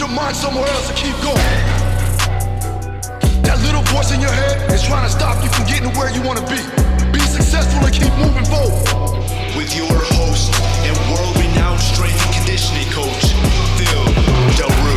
your mind somewhere else and keep going. That little voice in your head is trying to stop you from getting to where you want to be. Be successful and keep moving forward. With your host and world-renowned strength and conditioning coach, Phil Daru.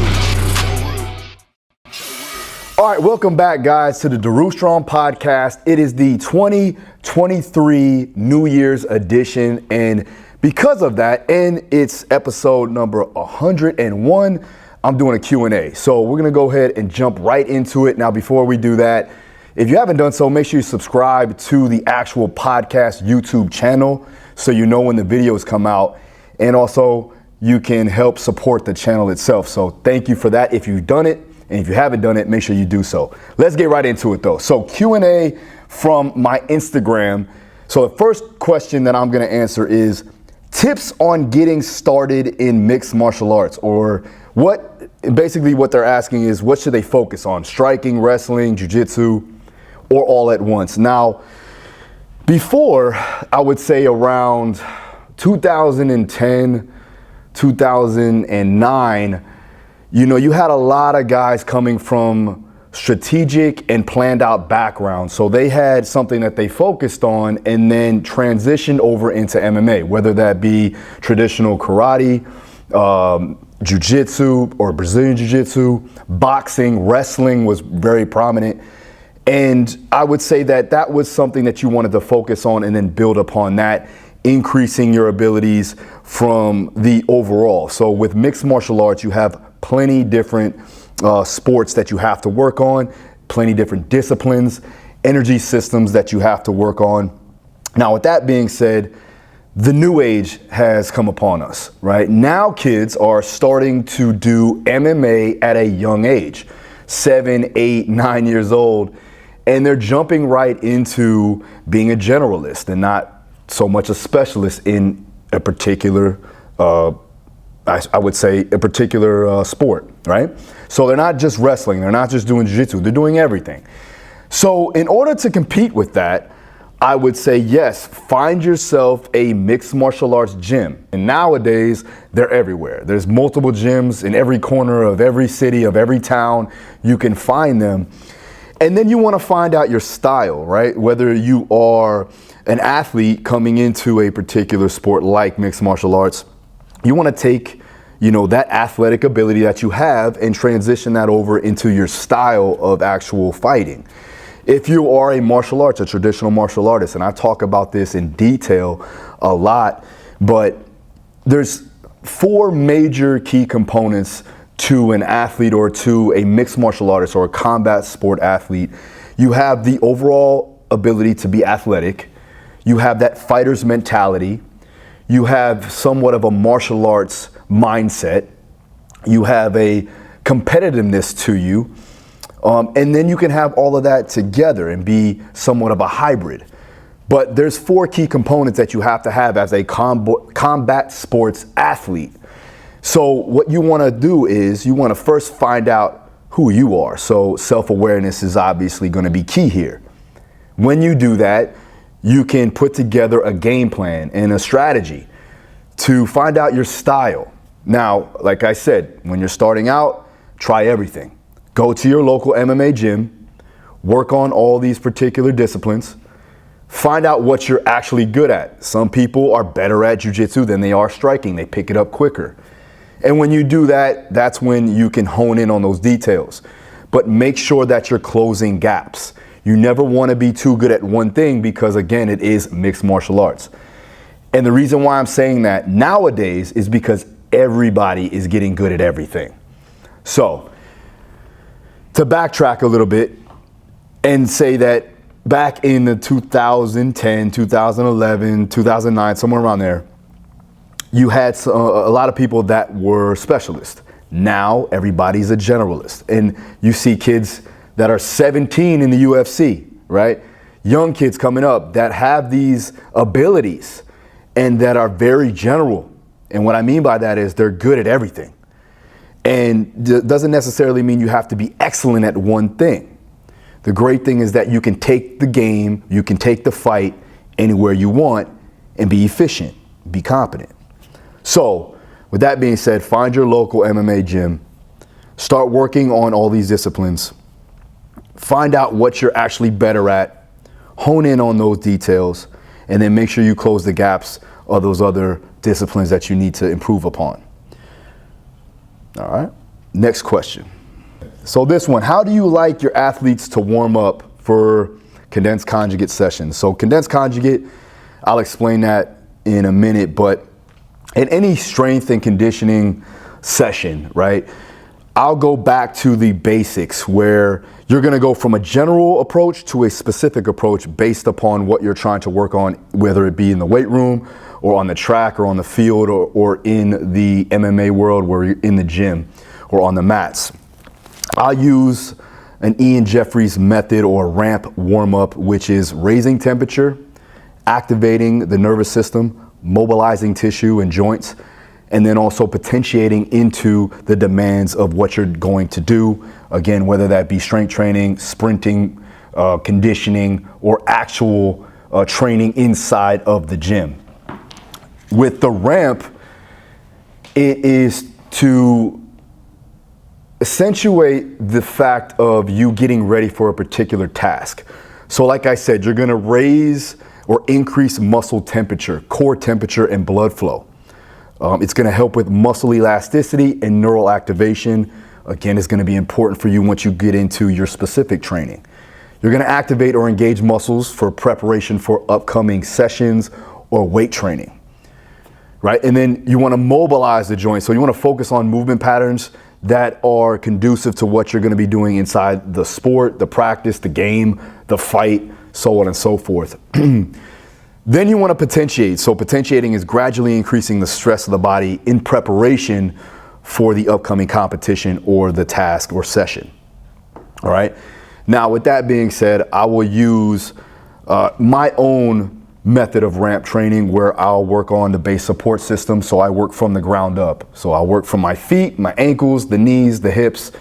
All right, welcome back, guys, to the Daru Strong podcast. It is the 2023 New Year's edition, and because of that, and it's episode number 101, I'm doing a Q&A. So we're gonna go ahead and jump right into it. Now, before we do that, if you haven't done so, make sure you subscribe to the actual podcast YouTube channel so you know when the videos come out. And also, you can help support the channel itself. So thank you for that if you've done it. And if you haven't done it, make sure you do so. Let's get right into it though. So Q&A from my Instagram. So the first question that I'm gonna answer is tips on getting started in mixed martial arts, or basically what they're asking is what should they focus on? Striking, wrestling, jiu-jitsu, or all at once? Now, before, I would say around 2010, 2009, you had a lot of guys coming from strategic and planned out backgrounds. So they had something that they focused on and then transitioned over into MMA, whether that be traditional karate, jiu-jitsu or Brazilian jiu-jitsu, boxing, wrestling was very prominent. And I would say that was something that you wanted to focus on and then build upon that, increasing your abilities from the overall. So with mixed martial arts, you have plenty different sports that you have to work on, plenty different disciplines, energy systems that you have to work on. Now, with that being said, the new age has come upon us, right? Now kids are starting to do MMA at a young age, 7, 8, 9 years old, and they're jumping right into being a generalist and not so much a specialist in a particular I would say a particular sport, right? So they're not just wrestling, they're not just doing jiu-jitsu, they're doing everything. So in order to compete with that, I would say yes, find yourself a mixed martial arts gym. And nowadays, they're everywhere. There's multiple gyms in every corner of every city, of every town. You can find them. And then you want to find out your style, right? Whether you are an athlete coming into a particular sport like mixed martial arts, you want to take, that athletic ability that you have and transition that over into your style of actual fighting. If you are a martial arts, a traditional martial artist, and I talk about this in detail a lot, but there's 4 major key components to an athlete or to a mixed martial artist or a combat sport athlete. You have the overall ability to be athletic. You have that fighter's mentality. You have somewhat of a martial arts mindset. You have a competitiveness to you. And then you can have all of that together and be somewhat of a hybrid. But there's 4 key components that you have to have as a combat sports athlete. So what you want to do is you want to first find out who you are. So self-awareness is obviously going to be key here. When you do that, you can put together a game plan and a strategy to find out your style. Now, like I said, when you're starting out, try everything. Go to your local MMA gym, work on all these particular disciplines, find out what you're actually good at. Some people are better at jiu-jitsu than they are striking. They pick it up quicker. And when you do that, that's when you can hone in on those details. But make sure that you're closing gaps. You never want to be too good at one thing because, again, it is mixed martial arts. And the reason why I'm saying that nowadays is because everybody is getting good at everything. So, to backtrack a little bit and say that back in the 2010, 2011, 2009, somewhere around there, you had a lot of people that were specialists. Now, everybody's a generalist. And you see kids that are 17 in the UFC, right? Young kids coming up that have these abilities and that are very general. And what I mean by that is they're good at everything. And it doesn't necessarily mean you have to be excellent at one thing. The great thing is that you can take the game, you can take the fight anywhere you want and be efficient, be competent. So, with that being said, find your local MMA gym, Start working on all these disciplines. Find out what you're actually better at, hone in on those details, and then make sure you close the gaps of those other disciplines that you need to improve upon. All right, next question. So this one, how do you like your athletes to warm up for condensed conjugate sessions? So condensed conjugate, I'll explain that in a minute, but in any strength and conditioning session, right, I'll go back to the basics where you're gonna go from a general approach to a specific approach based upon what you're trying to work on, whether it be in the weight room or on the track or on the field or in the MMA world where you're in the gym or on the mats. I'll use an Ian Jeffries method or ramp warm-up, which is raising temperature, activating the nervous system, mobilizing tissue and joints, and then also potentiating into the demands of what you're going to do. Again, whether that be strength training, sprinting, conditioning, or actual training inside of the gym. With the ramp, it is to accentuate the fact of you getting ready for a particular task. So like I said, you're gonna raise or increase muscle temperature, core temperature, and blood flow. It's gonna help with muscle elasticity and neural activation. Again, it's gonna be important for you once you get into your specific training. You're gonna activate or engage muscles for preparation for upcoming sessions or weight training, right? And then you wanna mobilize the joint. So you wanna focus on movement patterns that are conducive to what you're gonna be doing inside the sport, the practice, the game, the fight, so on and so forth. Then you want to potentiate. So potentiating is gradually increasing the stress of the body in preparation for the upcoming competition or the task or session. All right. Now, with that being said, I will use my own method of ramp training where I'll work on the base support system. So I work from the ground up. So I'll work from my feet, my ankles, the knees, the hips,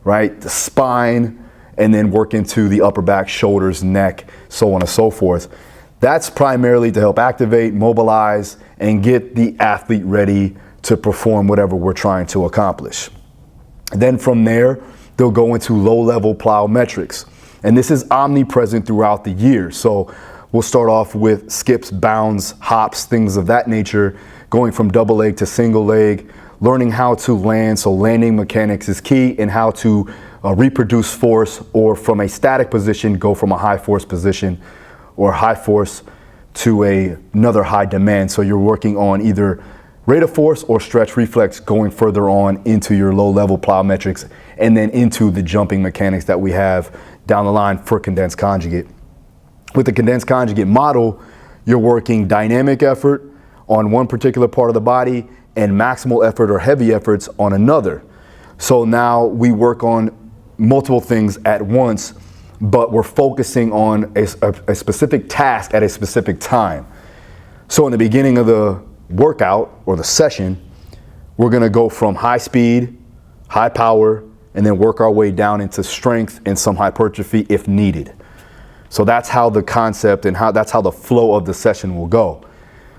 right, the spine, and then work into the upper back, shoulders, neck, so on and so forth. That's primarily to help activate, mobilize, and get the athlete ready to perform whatever we're trying to accomplish. Then from there, they'll go into low-level plyometrics. And this is omnipresent throughout the year. So we'll start off with skips, bounds, hops, things of that nature, going from double leg to single leg, learning how to land. So landing mechanics is key, and how to reproduce force, or from a static position, go from a high force position or high force to another high demand. So you're working on either rate of force or stretch reflex, going further on into your low level plyometrics, and then into the jumping mechanics that we have down the line for condensed conjugate. With the condensed conjugate model, you're working dynamic effort on one particular part of the body and maximal effort or heavy efforts on another. So now we work on multiple things at once, but we're focusing on a specific task at a specific time. So in the beginning of the workout or the session, we're gonna go from high speed, high power, and then work our way down into strength and some hypertrophy if needed. So that's how the concept and that's how the flow of the session will go.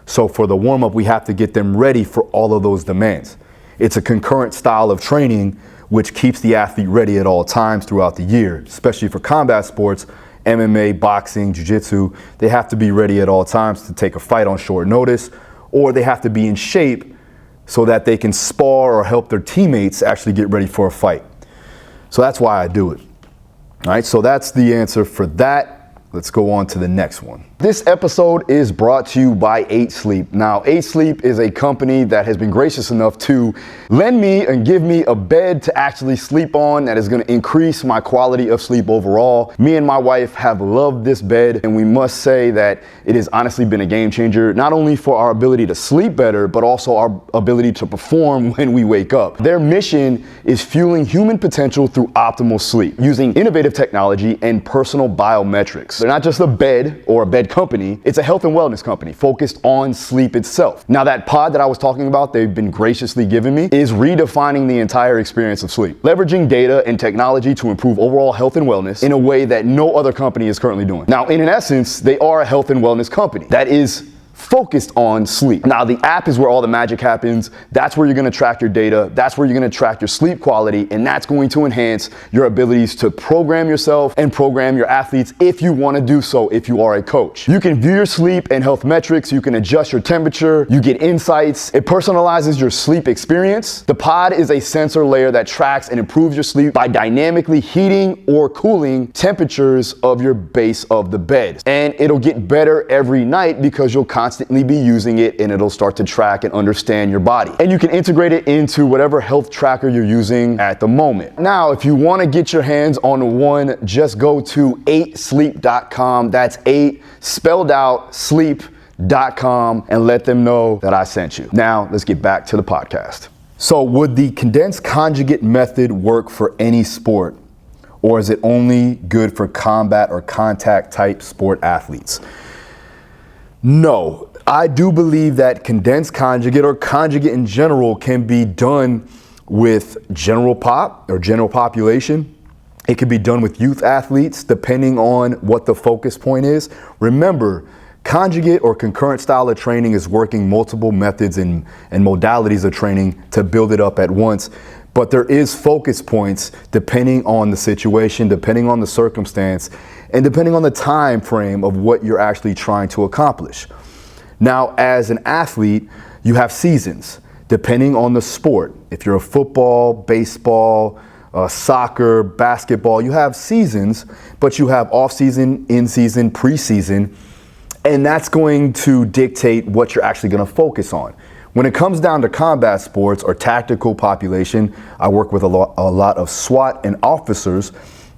So for the warm-up, we have to get them ready for all of those demands. It's a concurrent style of training which keeps the athlete ready at all times throughout the year, especially for combat sports, MMA, boxing, jiu-jitsu. They have to be ready at all times to take a fight on short notice, or they have to be in shape so that they can spar or help their teammates actually get ready for a fight. So that's why I do it. All right, so that's the answer for that. Let's go on to the next one. This episode is brought to you by 8 Sleep. Now, 8 Sleep is a company that has been gracious enough to lend me and give me a bed to actually sleep on that is going to increase my quality of sleep overall. Me and my wife have loved this bed, and we must say that it has honestly been a game changer, not only for our ability to sleep better, but also our ability to perform when we wake up. Their mission is fueling human potential through optimal sleep using innovative technology and personal biometrics. They're not just a bed or a bed company, it's a health and wellness company focused on sleep itself. Now that pod that I was talking about, they've been graciously giving me, is redefining the entire experience of sleep, leveraging data and technology to improve overall health and wellness in a way that no other company is currently doing. Now, in essence, they are a health and wellness company that is focused on sleep. Now, the app is where all the magic happens. That's where you're gonna track your data. That's where you're gonna track your sleep quality, and that's going to enhance your abilities to program yourself and program your athletes if you wanna do so, if you are a coach. You can view your sleep and health metrics. You can adjust your temperature. You get insights. It personalizes your sleep experience. The pod is a sensor layer that tracks and improves your sleep by dynamically heating or cooling temperatures of your base of the bed. And it'll get better every night because you'll constantly be using it, and it'll start to track and understand your body. And you can integrate it into whatever health tracker you're using at the moment. Now, if you want to get your hands on one, just go to 8sleep.com. That's 8 spelled out sleep.com, and let them know that I sent you. Now, let's get back to the podcast. So, would the condensed conjugate method work for any sport, or is it only good for combat or contact type sport athletes? No, I do believe that condensed conjugate or conjugate in general can be done with general pop or general population. It can be done with youth athletes depending on what the focus point is. Remember, conjugate or concurrent style of training is working multiple methods and modalities of training to build it up at once. But there is focus points depending on the situation, depending on the circumstance, and depending on the time frame of what you're actually trying to accomplish. Now, as an athlete, you have seasons depending on the sport. If you're a football, baseball, soccer, basketball, you have seasons, but you have off-season, in-season, preseason, and that's going to dictate what you're actually going to focus on. When it comes down to combat sports or tactical population, I work with a lot of SWAT and officers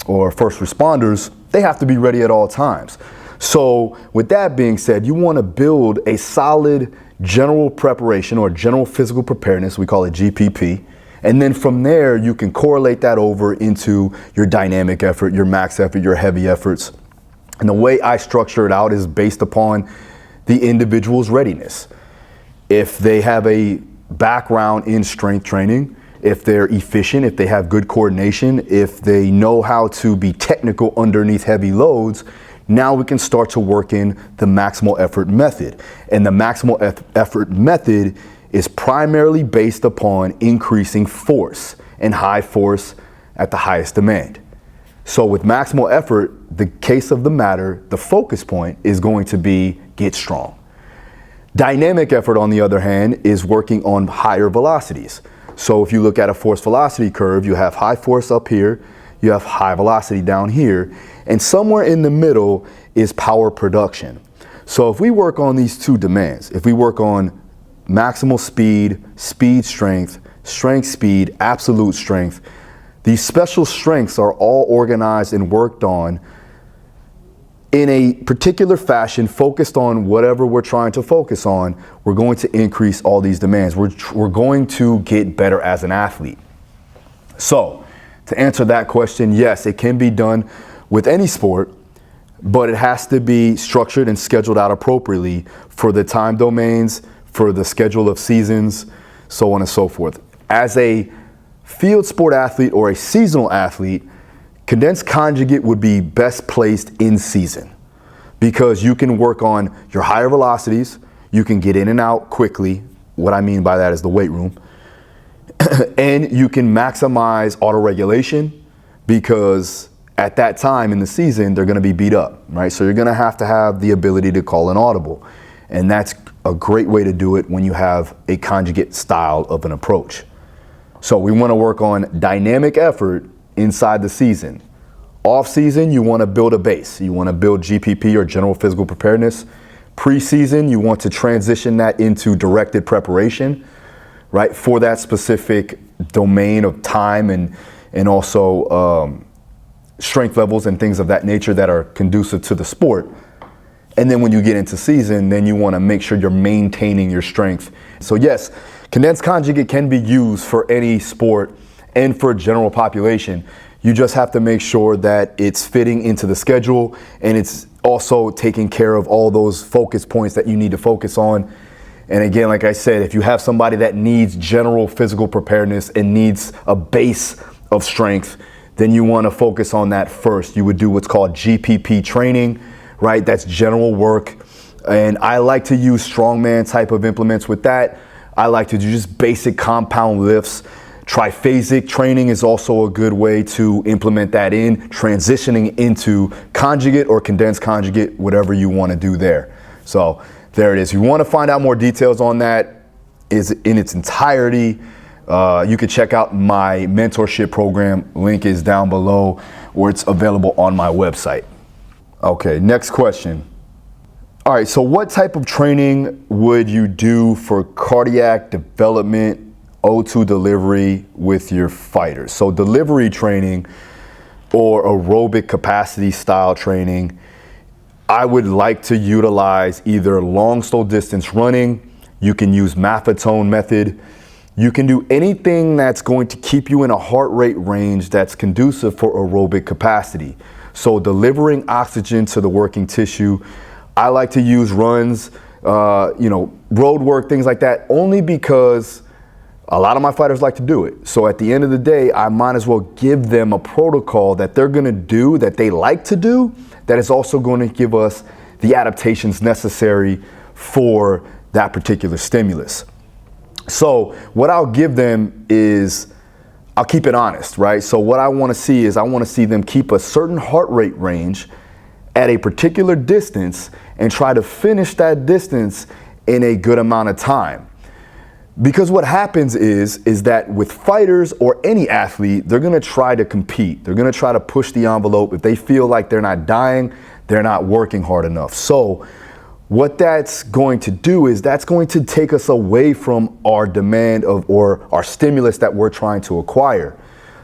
or first responders. They have to be ready at all times. So with that being said, you want to build a solid general preparation or general physical preparedness, we call it GPP. And then from there, you can correlate that over into your dynamic effort, your max effort, your heavy efforts. And the way I structure it out is based upon the individual's readiness. If they have a background in strength training, if they're efficient, if they have good coordination, if they know how to be technical underneath heavy loads, now we can start to work in the maximal effort method. And the maximal effort method is primarily based upon increasing force and high force at the highest demand. So with maximal effort, the case of the matter, the focus point is going to be get strong. Dynamic effort, on the other hand, is working on higher velocities. So if you look at a force velocity curve, you have high force up here, you have high velocity down here, and somewhere in the middle is power production. So if we work on these two demands, if we work on maximal speed, speed strength, strength speed, absolute strength, these special strengths are all organized and worked on in a particular fashion, focused on whatever we're trying to focus on. We're going to increase all these demands. We're going to get better as an athlete. So to answer that question, yes, it can be done with any sport, but it has to be structured and scheduled out appropriately for the time domains, for the schedule of seasons, so on and so forth. As a field sport athlete or a seasonal athlete, condensed conjugate would be best placed in season because you can work on your higher velocities, you can get in and out quickly. What I mean by that is the weight room. And you can maximize auto-regulation because at that time in the season, they're gonna be beat up, right? So you're gonna have the ability to call an audible. And that's a great way to do it when you have a conjugate style of an approach. So we wanna work on dynamic effort inside the season. Off season, you want to build a base. You want to build GPP or general physical preparedness. Preseason, you want to transition that into directed preparation, right, for that specific domain of time and also strength levels and things of that nature that are conducive to the sport. And then when you get into season, then you want to make sure you're maintaining your strength. So yes, condensed conjugate can be used for any sport and for general population. You just have to make sure that it's fitting into the schedule and it's also taking care of all those focus points that you need to focus on. And again, like I said, if you have somebody that needs general physical preparedness and needs a base of strength, then you want to focus on that first. You would do what's called GPP training, right? That's general work And I like to use strongman type of implements with that. I like to do just basic compound lifts. Triphasic training is also a good way to implement that in, transitioning into conjugate or condensed conjugate, whatever you want to do there. So there it is. If you want to find out more details on that is in its entirety, you can check out my mentorship program. Link is down below, or it's available on my website. Okay, next question. All right, so what type of training would you do for cardiac development, O2 delivery with your fighters? So delivery training or aerobic capacity style training, I would like to utilize either long slow distance running. You can use Maffetone method. You can do anything that's going to keep you in a heart rate range that's conducive for aerobic capacity. So delivering oxygen to the working tissue. I like to use runs, road work, things like that, only because a lot of my fighters like to do it. So at the end of the day, I might as well give them a protocol that they're gonna do, that they like to do, that is also going to give us the adaptations necessary for that particular stimulus. So what I'll give them is, I'll keep it honest, right? So what I wanna see is I wanna see them keep a certain heart rate range at a particular distance and try to finish that distance in a good amount of time. Because what happens is that with fighters or any athlete, they're gonna try to compete. They're gonna try to push the envelope. If they feel like they're not dying, they're not working hard enough. So what that's going to do is that's going to take us away from our demand of, or our stimulus that we're trying to acquire.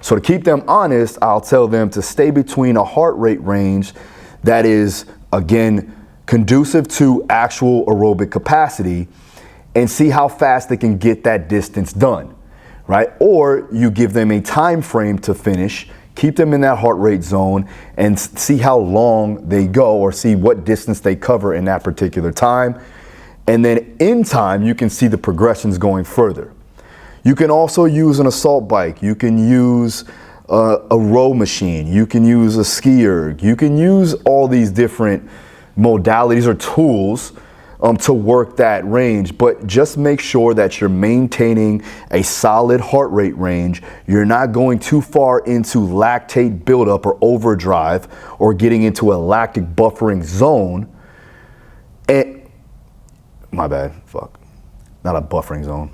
So to keep them honest, I'll tell them to stay between a heart rate range that is, again, conducive to actual aerobic capacity, and see how fast they can get that distance done, right? Or you give them a time frame to finish, keep them in that heart rate zone, and see how long they go, or see what distance they cover in that particular time. And then in time, you can see the progressions going further. You can also use an assault bike. You can use a row machine. You can use a skier. You can use all these different modalities or tools to work that range, but just make sure that you're maintaining a solid heart rate range. You're not going too far into lactate buildup or overdrive, or getting into a lactic buffering zone. And my bad, fuck, not a buffering zone,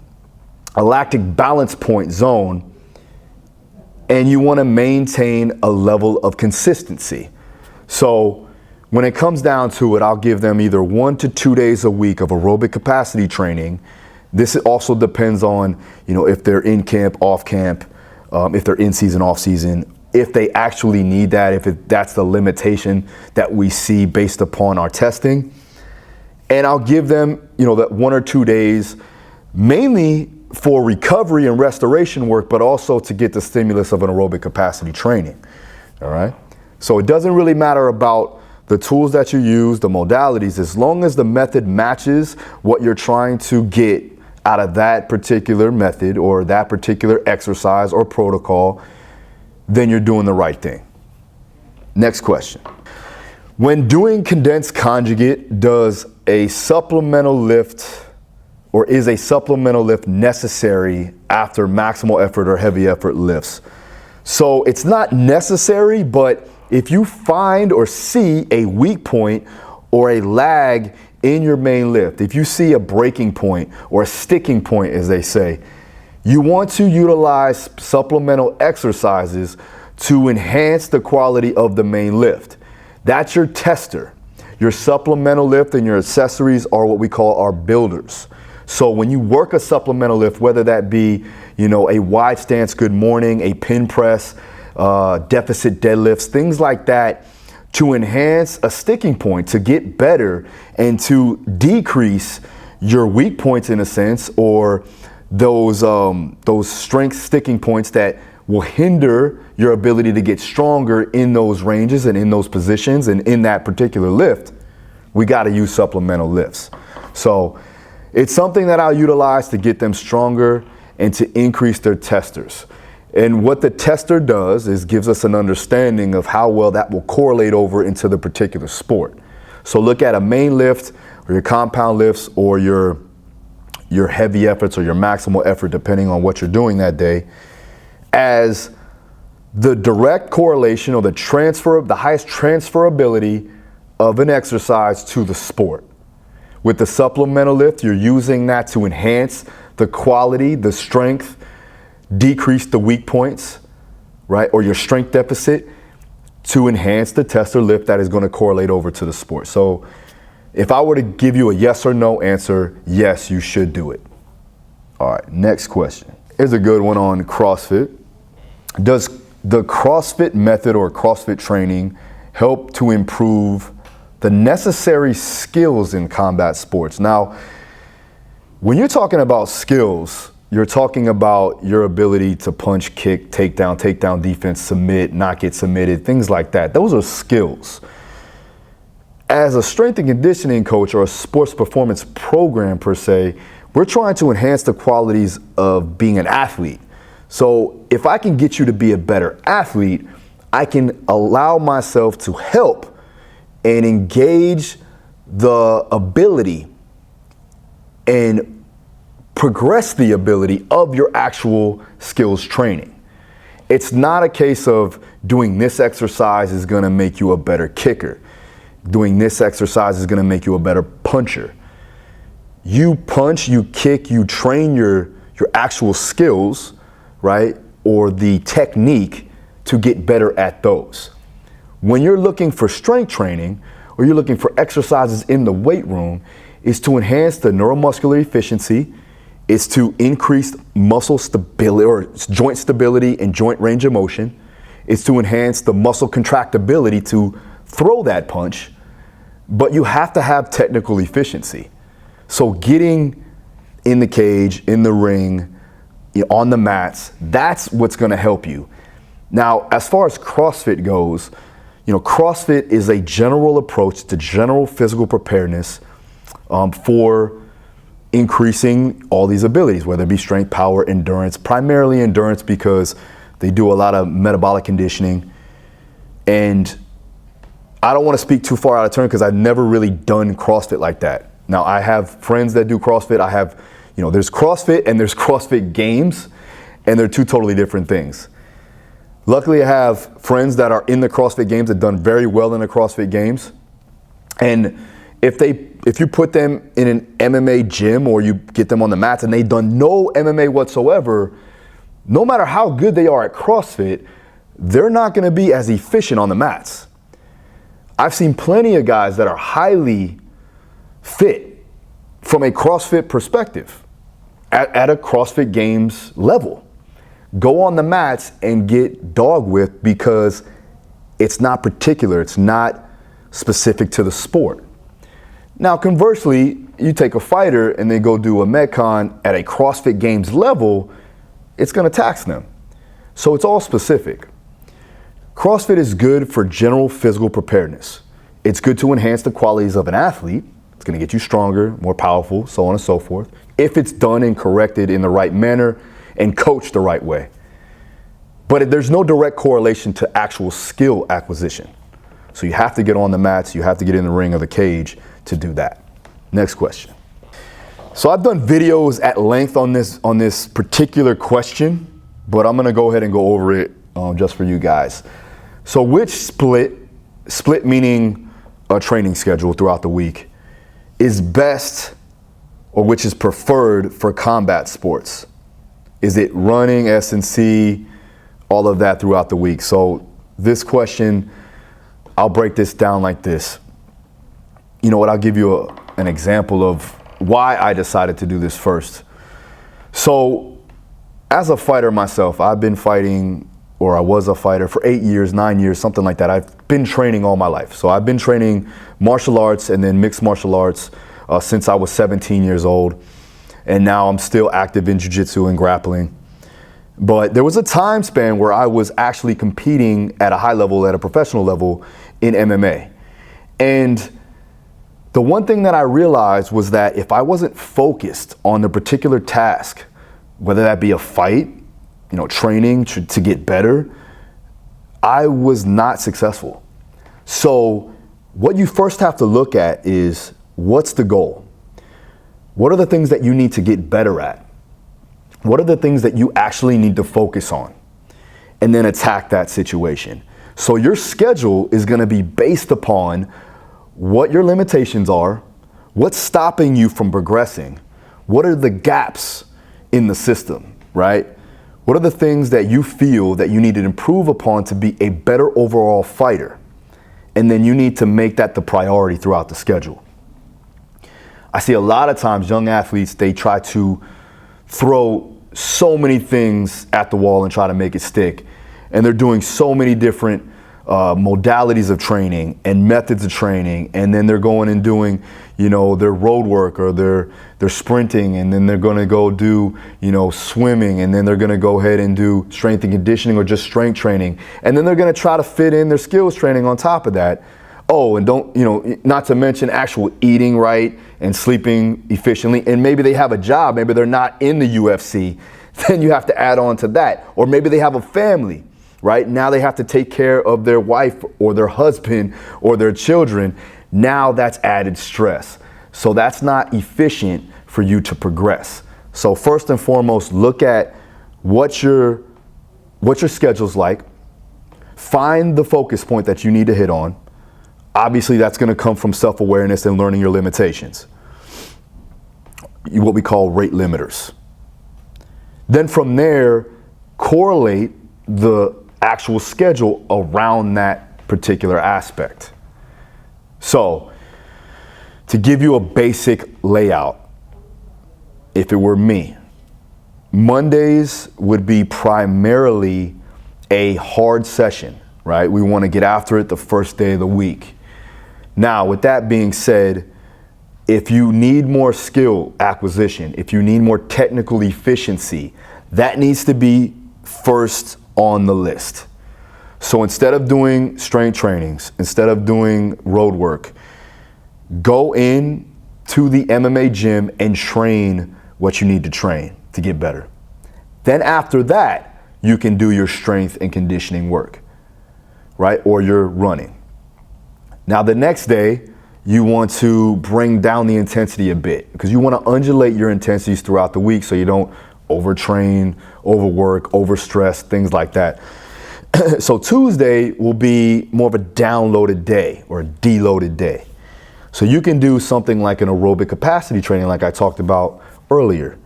a lactic balance point zone. And you want to maintain a level of consistency. So when it comes down to it, I'll give them either 1 to 2 days a week of aerobic capacity training. This also depends on, if they're in camp, off camp, if they're in season, off season, if they actually need that, that's the limitation that we see based upon our testing. And I'll give them, that 1 or 2 days, mainly for recovery and restoration work, but also to get the stimulus of an aerobic capacity training. All right. So it doesn't really matter about the tools that you use, the modalities, as long as the method matches what you're trying to get out of that particular method or that particular exercise or protocol, then you're doing the right thing. Next question. When doing condensed conjugate, does a supplemental lift, or is a supplemental lift necessary after maximal effort or heavy effort lifts? So it's not necessary, but if you find or see a weak point or a lag in your main lift, if you see a breaking point or a sticking point, as they say, you want to utilize supplemental exercises to enhance the quality of the main lift. That's your tester. Your supplemental lift and your accessories are what we call our builders. So when you work a supplemental lift, whether that be, a wide stance good morning, a pin press, deficit deadlifts, things like that, to enhance a sticking point, to get better and to decrease your weak points in a sense, or those strength sticking points that will hinder your ability to get stronger in those ranges and in those positions and in that particular lift, we got to use supplemental lifts. So it's something that I'll utilize to get them stronger and to increase their testers. And what the tester does is gives us an understanding of how well that will correlate over into the particular sport. So look at a main lift or your compound lifts or your heavy efforts or your maximal effort, depending on what you're doing that day, as the direct correlation or the highest transferability of an exercise to the sport. With the supplemental lift, you're using that to enhance the quality, the strength, decrease the weak points, right? Or your strength deficit to enhance the test or lift that is going to correlate over to the sport. So if I were to give you a yes or no answer, yes, you should do it. All right, next question. Here's a good one on CrossFit. Does the CrossFit method or CrossFit training help to improve the necessary skills in combat sports? Now, when you're talking about skills, you're talking about your ability to punch, kick, takedown defense, submit, not get submitted, things like that. Those are skills. As a strength and conditioning coach or a sports performance program per se, we're trying to enhance the qualities of being an athlete. So if I can get you to be a better athlete, I can allow myself to help and engage the ability and progress the ability of your actual skills training. It's not a case of doing this exercise is gonna make you a better kicker. Doing this exercise is gonna make you a better puncher. You punch, you kick, you train your actual skills, right? Or the technique to get better at those. When you're looking for strength training or you're looking for exercises in the weight room, is to enhance the neuromuscular efficiency, is to increase muscle stability or joint stability and joint range of motion, is to enhance the muscle contractibility to throw that punch, but you have to have technical efficiency. So getting in the cage, in the ring, on the mats, that's what's gonna help you. Now, as far as CrossFit goes, CrossFit is a general approach to general physical preparedness for increasing all these abilities, whether it be strength, power, endurance, primarily endurance because they do a lot of metabolic conditioning. And I don't want to speak too far out of turn because I've never really done CrossFit like that. Now, I have friends that do CrossFit. I have, there's CrossFit and there's CrossFit Games, and they're two totally different things. Luckily, I have friends that are in the CrossFit Games that have done very well in the CrossFit Games. And if you put them in an MMA gym or you get them on the mats and they've done no MMA whatsoever, no matter how good they are at CrossFit, they're not going to be as efficient on the mats. I've seen plenty of guys that are highly fit from a CrossFit perspective at a CrossFit Games level go on the mats and get dog whipped because it's not particular, it's not specific to the sport. Now, conversely, you take a fighter and they go do a Metcon at a CrossFit Games level, it's gonna tax them. So it's all specific. CrossFit is good for general physical preparedness. It's good to enhance the qualities of an athlete. It's gonna get you stronger, more powerful, so on and so forth, if it's done and corrected in the right manner and coached the right way. But there's no direct correlation to actual skill acquisition. So you have to get on the mats, you have to get in the ring or the cage to do that. Next question. So I've done videos at length on this particular question, but I'm gonna go ahead and go over it just for you guys. So which split meaning a training schedule throughout the week, is best or which is preferred for combat sports? Is it running, S&C, all of that throughout the week? So this question, I'll break this down like this. You know what, I'll give you an example of why I decided to do this first. So as a fighter myself, I've been fighting, or I was a fighter for 8 years, 9 years, something like that. I've been training all my life. So I've been training martial arts and then mixed martial arts since I was 17 years old. And now I'm still active in jiu-jitsu and grappling. But there was a time span where I was actually competing at a high level, at a professional level in MMA. And the one thing that I realized was that if I wasn't focused on the particular task, whether that be a fight, training to get better, I was not successful. So what you first have to look at is, what's the goal? What are the things that you need to get better at? What are the things that you actually need to focus on? And then attack that situation. So your schedule is going to be based upon what your limitations are, what's stopping you from progressing, what are the gaps in the system, right? What are the things that you feel that you need to improve upon to be a better overall fighter? And then you need to make that the priority throughout the schedule. I see a lot of times young athletes, they try to throw so many things at the wall and try to make it stick. And they're doing so many different modalities of training and methods of training, and then they're going and doing, their road work, or they're sprinting, and then they're going to go do, swimming, and then they're going to go ahead and do strength and conditioning or just strength training, and then they're going to try to fit in their skills training on top of that. Oh, and not to mention actual eating right and sleeping efficiently, and maybe they have a job, maybe they're not in the UFC, then you have to add on to that, or maybe they have a family. Right? Now they have to take care of their wife or their husband or their children. Now that's added stress. So that's not efficient for you to progress. So first and foremost, look at what your schedule's like. Find the focus point that you need to hit on. Obviously, that's going to come from self-awareness and learning your limitations. What we call rate limiters. Then from there, correlate the actual schedule around that particular aspect. So, to give you a basic layout, if it were me, Mondays would be primarily a hard session, right? We want to get after it the first day of the week. Now, with that being said, if you need more skill acquisition, if you need more technical efficiency, that needs to be first on the list. So instead of doing strength trainings, instead of doing road work, go in to the MMA gym and train what you need to train to get better. Then after that, you can do your strength and conditioning work, right? Or your running. Now the next day, you want to bring down the intensity a bit, because you want to undulate your intensities throughout the week so you don't overtrain, overwork, overstress, things like that. So Tuesday will be more of a downloaded day or a deloaded day. So you can do something like an aerobic capacity training like I talked about earlier,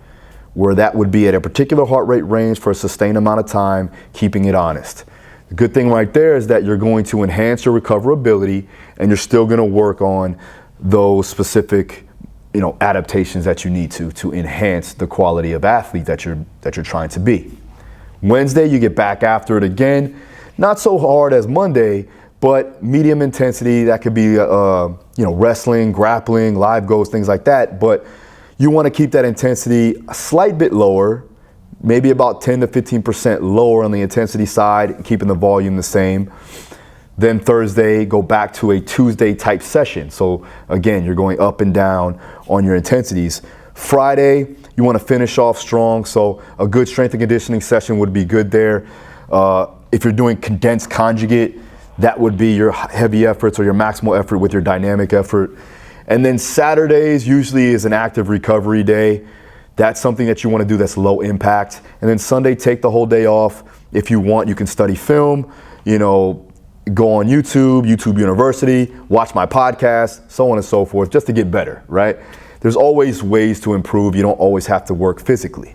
where that would be at a particular heart rate range for a sustained amount of time, keeping it honest. The good thing right there is that you're going to enhance your recoverability, and you're still going to work on those specific adaptations that you need to enhance the quality of athlete that you're trying to be. Wednesday, you get back after it again. Not so hard as Monday, but medium intensity. That could be wrestling, grappling, live goals, things like that. But you want to keep that intensity a slight bit lower, maybe about 10 to 15% lower on the intensity side, keeping the volume the same. Then Thursday, go back to a Tuesday type session. So again, you're going up and down on your intensities. Friday, you want to finish off strong. So a good strength and conditioning session would be good there. If you're doing condensed conjugate, that would be your heavy efforts or your maximal effort with your dynamic effort. And then Saturdays usually is an active recovery day. That's something that you want to do that's low impact. And then Sunday, take the whole day off. If you want, you can study film, go on YouTube University, watch my podcast, so on and so forth, just to get better, right? There's always ways to improve. You don't always have to work physically,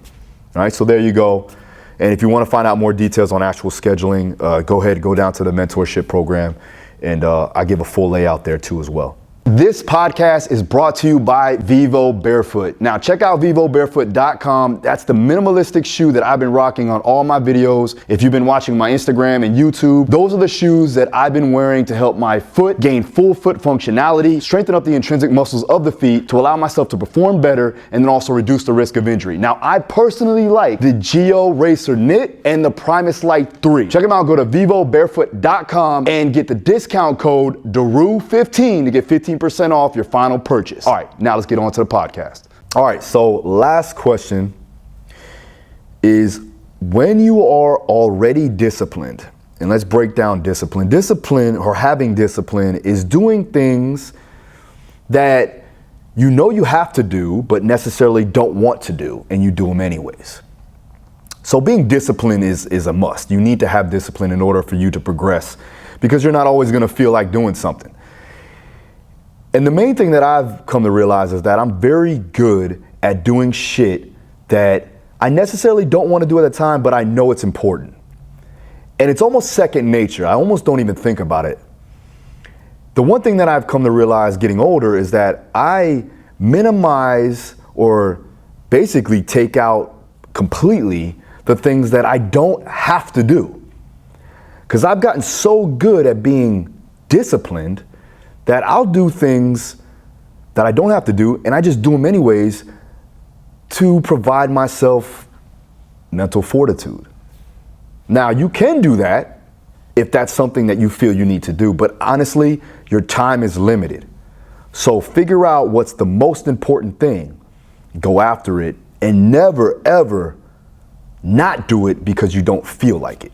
all right? So there you go. And if you want to find out more details on actual scheduling, go ahead, go down to the mentorship program, and I give a full layout there too as well. This podcast is brought to you by Vivo Barefoot. Now check out vivobarefoot.com. That's the minimalistic shoe that I've been rocking on all my videos. If you've been watching my Instagram and YouTube, those are the shoes that I've been wearing to help my foot gain full foot functionality, strengthen up the intrinsic muscles of the feet to allow myself to perform better, and then also reduce the risk of injury. Now I personally like the Geo Racer Knit and the Primus Light 3. Check them out, go to vivobarefoot.com and get the discount code DARU15 to get 15% off your final purchase. All right, now let's get on to the podcast. All right, so last question is, when you are already disciplined And let's break down discipline. Discipline, or having discipline, is doing things that you know you have to do, but necessarily don't want to do, and you do them anyways. So being disciplined is a must. You need to have discipline in order for you to progress, because you're not always going to feel like doing something. And the main thing that I've come to realize is that I'm very good at doing shit that I necessarily don't want to do at the time, but I know it's important. And it's almost second nature. I almost don't even think about it. The one thing that I've come to realize getting older is that I minimize, or basically take out completely, the things that I don't have to do. Because I've gotten so good at being disciplined that I'll do things that I don't have to do, and I just do them anyways to provide myself mental fortitude. Now, you can do that if that's something that you feel you need to do, but honestly, your time is limited. So figure out what's the most important thing, go after it, and never ever not do it because you don't feel like it.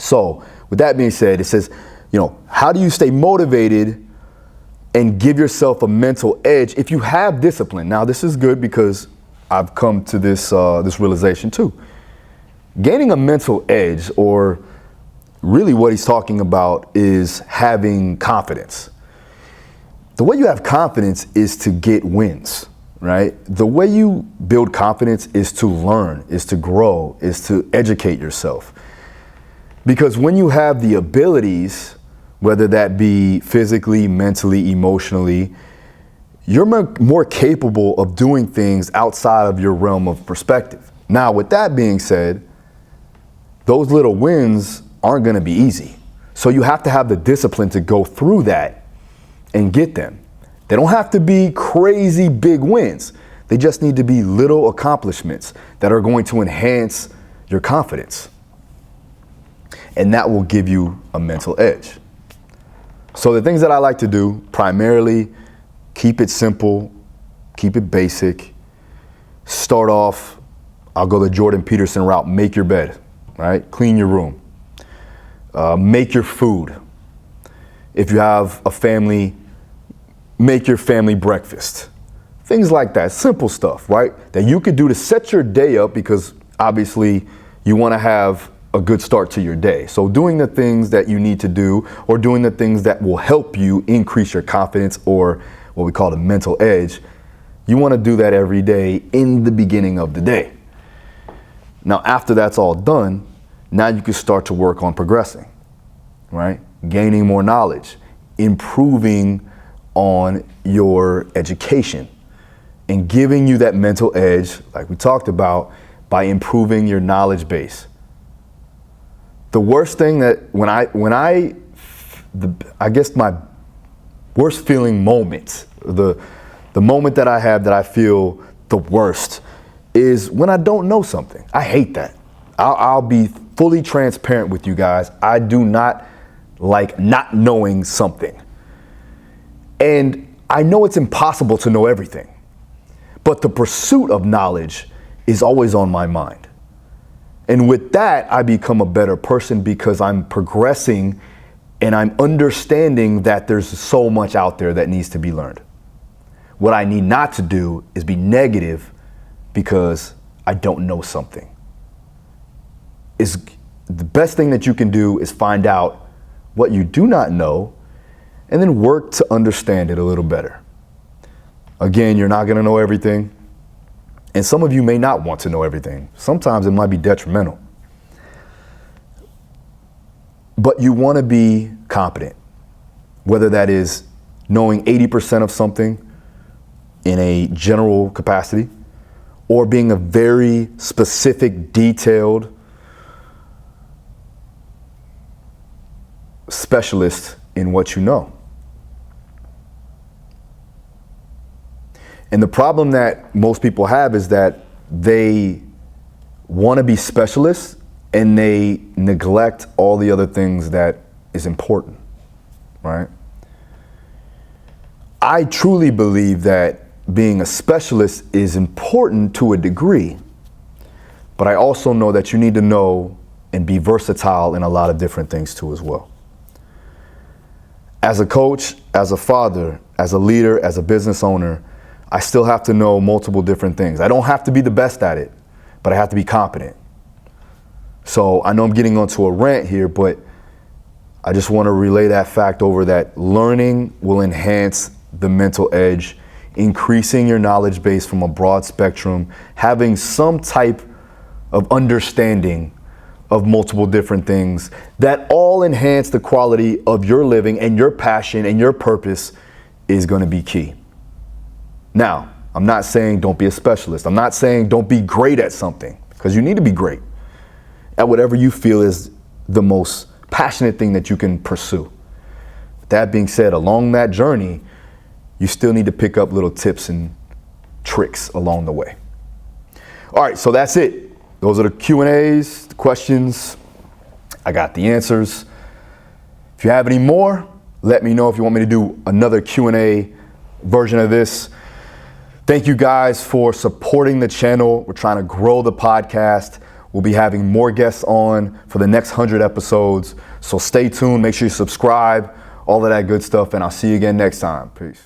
So with that being said, it says, how do you stay motivated and give yourself a mental edge if you have discipline? Now, this is good because I've come to this realization too. Gaining a mental edge, or really what he's talking about, is having confidence. The way you have confidence is to get wins, right? The way you build confidence is to learn, is to grow, is to educate yourself. Because when you have the abilities, whether that be physically, mentally, emotionally, you're more capable of doing things outside of your realm of perspective. Now, with that being said, those little wins aren't going to be easy. So you have to have the discipline to go through that and get them. They don't have to be crazy big wins. They just need to be little accomplishments that are going to enhance your confidence. And that will give you a mental edge. So the things that I like to do, primarily, keep it simple, keep it basic. Start off, I'll go the Jordan Peterson route, make your bed, right? Clean your room. Make your food. If you have a family, make your family breakfast. Things like that, simple stuff, right? That you could do to set your day up, because obviously you want to have a good start to your day. So doing the things that you need to do, or doing the things that will help you increase your confidence, or what we call the mental edge, you want to do that every day in the beginning of the day. Now, after that's all done, now you can start to work on progressing, right? Gaining more knowledge, improving on your education, and giving you that mental edge, like we talked about, by improving your knowledge base. The worst thing that I guess my worst feeling moment, the moment that I have that I feel the worst, is when I don't know something. I hate that. I'll be fully transparent with you guys. I do not like not knowing something. And I know it's impossible to know everything, but the pursuit of knowledge is always on my mind. And with that, I become a better person, because I'm progressing and I'm understanding that there's so much out there that needs to be learned. What I need not to do is be negative because I don't know something. The best thing that you can do is find out what you do not know and then work to understand it a little better. Again, you're not going to know everything. And some of you may not want to know everything. Sometimes it might be detrimental. But you want to be competent, whether that is knowing 80% of something in a general capacity, or being a very specific, detailed specialist in what you know. And the problem that most people have is that they want to be specialists and they neglect all the other things that is important, right? I truly believe that being a specialist is important to a degree, but I also know that you need to know and be versatile in a lot of different things too as well. As a coach, as a father, as a leader, as a business owner, I still have to know multiple different things. I don't have to be the best at it, but I have to be competent. So I know I'm getting onto a rant here, but I just want to relay that fact over, that learning will enhance the mental edge, increasing your knowledge base from a broad spectrum, having some type of understanding of multiple different things that all enhance the quality of your living, and your passion and your purpose is going to be key. Now, I'm not saying don't be a specialist. I'm not saying don't be great at something, because you need to be great at whatever you feel is the most passionate thing that you can pursue. That being said, along that journey, you still need to pick up little tips and tricks along the way. All right, so that's it. Those are the Q&As, the questions. I got the answers. If you have any more, let me know if you want me to do another Q&A version of this. Thank you guys for supporting the channel. We're trying to grow the podcast. We'll be having more guests on for the next 100 episodes. So stay tuned, make sure you subscribe, all of that good stuff, and I'll see you again next time. Peace.